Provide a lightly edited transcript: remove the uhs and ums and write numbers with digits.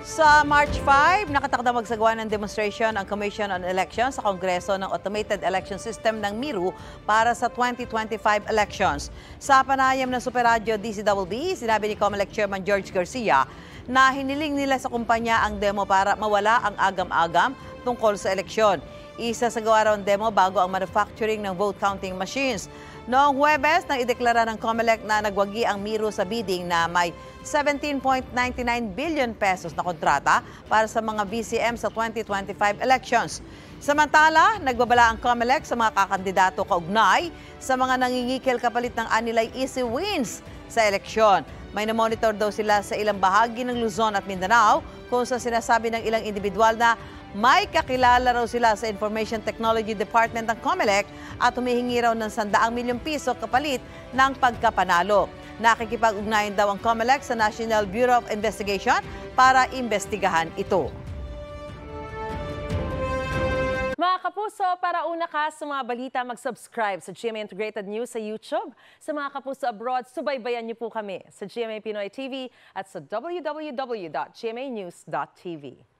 Sa March 5, nakatakdang magsagawa ng demonstration ang Commission on Elections sa Kongreso ng Automated Election System ng MIRU para sa 2025 elections. Sa panayam ng Superradyo DCWB, sinabi ni COMELEC Chairman George Garcia na hiniling nila sa kumpanya ang demo para mawala ang agam-agam tungkol sa eleksyon. Isasagawa raw ang demo bago ang manufacturing ng vote counting machines. Noong Huwebes, nang ideklara ng COMELEC na nagwagi ang MIRU sa bidding na may 17.99 billion pesos na kontrata para sa mga BCM sa 2025 elections. Samantala, nagbabala ang COMELEC sa mga kakandidato kaugnay sa mga nangingikil kapalit ng anilay easy wins sa eleksyon. May na-monitor daw sila sa ilang bahagi ng Luzon at Mindanao kung sa sinasabi ng ilang individual na may kakilala raw sila sa Information Technology Department ng COMELEC at humihingi raw ng 100 milyong piso kapalit ng pagkapanalo. Nakikipag-ugnayan daw ang COMELEC sa National Bureau of Investigation para imbestigahan ito. Mga kapuso, para una ka sa mga balita, mag-subscribe sa GMA Integrated News sa YouTube. Sa mga kapuso abroad, subaybayan niyo po kami sa GMA Pinoy TV at sa www.gmanews.tv.